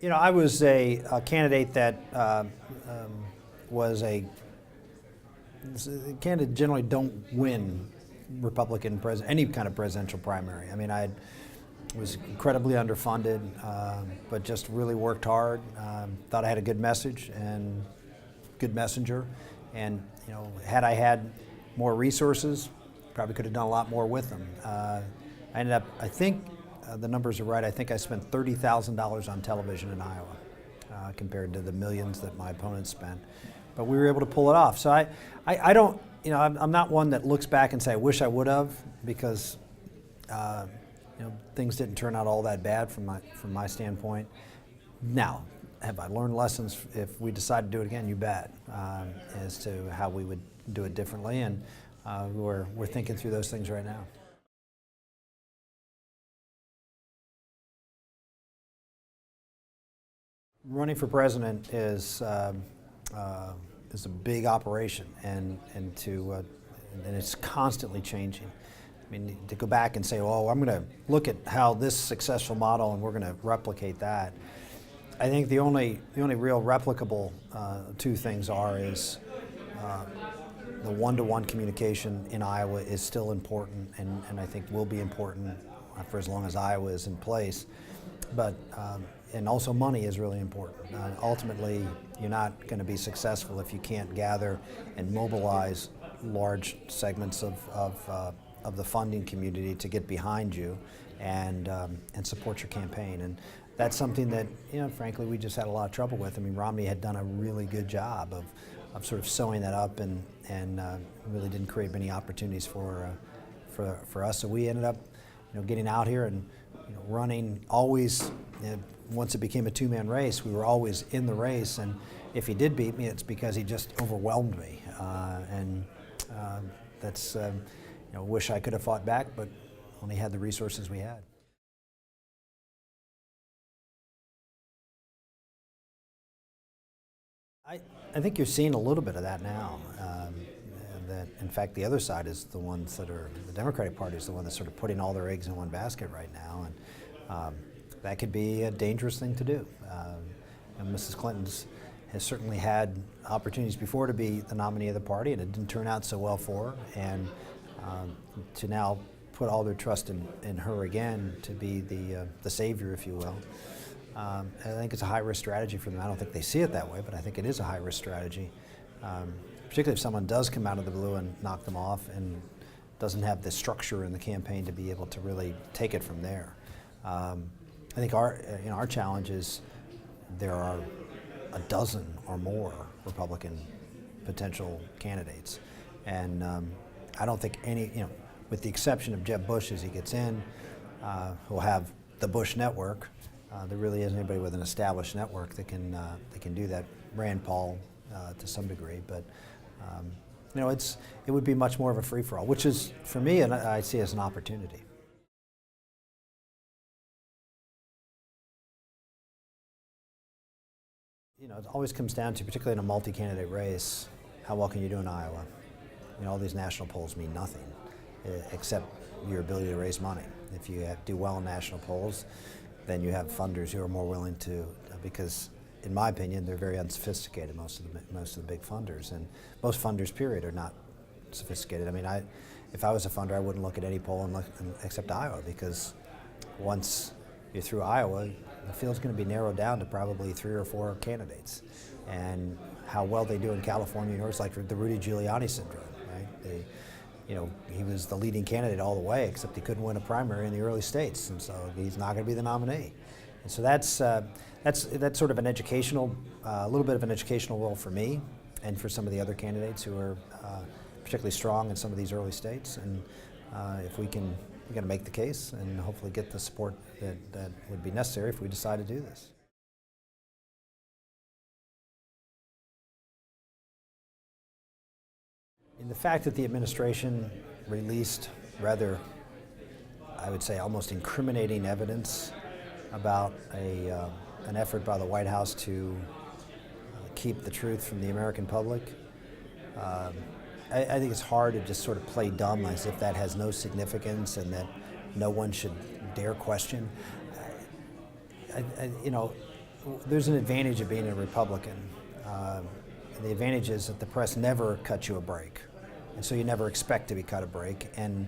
I was a candidate that was a candidates generally don't win any kind of presidential primary. I mean, I was incredibly underfunded, but just really worked hard. Thought I had a good message and good messenger, and had I had more resources, probably could have done a lot more with them. I ended up, I think the numbers are right, I think I spent $30,000 on television in Iowa compared to the millions that my opponents spent. But we were able to pull it off. So I don't, I'm not one that looks back and say, I wish I would have, because things didn't turn out all that bad from my standpoint. Now, have I learned lessons if we decide to do it again? You bet, as to how we would do it differently, and we're thinking through those things right now. Running for president is a big operation, and it's constantly changing. I mean, to go back and say, "Oh, I'm going to look at how this successful model and we're going to replicate that." I think the only real replicable two things is the one-to-one communication in Iowa is still important, and I think will be important for as long as Iowa is in place. But and also money is really important. Ultimately, you're not going to be successful if you can't gather and mobilize large segments of the funding community to get behind you and support your campaign. And that's something that, frankly, we just had a lot of trouble with. I mean, Romney had done a really good job of sort of sewing that up and really didn't create many opportunities for us. So we ended up, getting out here and running always. Once it became a two-man race, we were always in the race, and if he did beat me, it's because he just overwhelmed me, and that's wish I could have fought back, but only had the resources we had. I think you're seeing a little bit of that now. That in fact the other side is the ones that are, the Democratic Party is the one that's sort of putting all their eggs in one basket right now, and that could be a dangerous thing to do. And Mrs. Clinton has certainly had opportunities before to be the nominee of the party, and it didn't turn out so well for her, and to now put all their trust in her again to be the savior, if you will. I think it's a high-risk strategy for them. I don't think they see it that way, but I think it is a high-risk strategy, particularly if someone does come out of the blue and knock them off and doesn't have the structure in the campaign to be able to really take it from there. I think our challenge is there are a dozen or more Republican potential candidates, and I don't think any, with the exception of Jeb Bush as he gets in, who'll have the Bush network. There really isn't anybody with an established network that can do that. Rand Paul to some degree, but it would be much more of a free-for-all, which is, for me, and I see as an opportunity. It always comes down to, particularly in a multi-candidate race, how well can you do in Iowa? All these national polls mean nothing, except your ability to raise money. If you do well in national polls, then you have funders who are more willing to, because in my opinion, they're very unsophisticated, most of the big funders, and most funders, period, are not sophisticated. I mean, if I was a funder, I wouldn't look at any poll except Iowa, because once you're through Iowa, the field's going to be narrowed down to probably 3 or 4 candidates, and how well they do in California, it's like the Rudy Giuliani syndrome, right? He was the leading candidate all the way, except he couldn't win a primary in the early states, and so he's not going to be the nominee. And so that's sort of an educational, a little bit of an educational role for me, and for some of the other candidates who are particularly strong in some of these early states. And if we got to make the case and hopefully get the support that would be necessary if we decide to do this. In the fact that the administration released rather, I would say, almost incriminating evidence about an effort by the White House to keep the truth from the American public, I think it's hard to just sort of play dumb as if that has no significance and that no one should dare question. there's an advantage of being a Republican. The advantage is that the press never cuts you a break, and so you never expect to be cut a break. And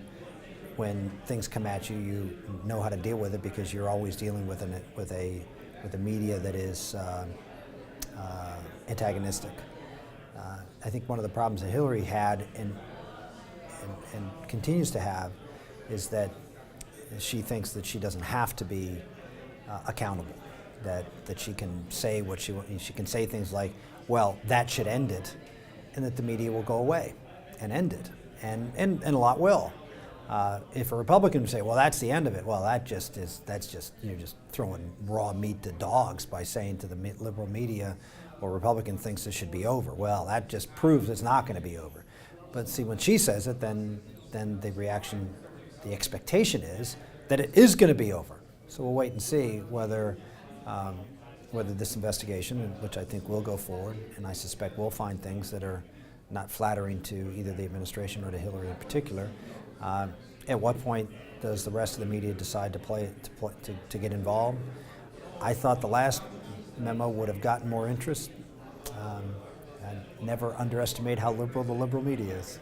when things come at you, you know how to deal with it because you're always dealing with a media that is antagonistic. I think one of the problems that Hillary had and continues to have is that she thinks that she doesn't have to be accountable, that she can say what she can say things like, well, that should end it, and that the media will go away and end it, and a lot will. If a Republican would say, well, that's the end of it, well, that's just you're just throwing raw meat to dogs by saying to the liberal media, well, Republican thinks this should be over. Well, that just proves it's not going to be over. But see, when she says it, then the reaction, the expectation is that it is going to be over. So we'll wait and see whether this investigation, which I think will go forward, and I suspect we'll find things that are not flattering to either the administration or to Hillary in particular. At what point does the rest of the media decide to get involved? I thought the last memo would have gotten more interest. I'd never underestimate how liberal the liberal media is.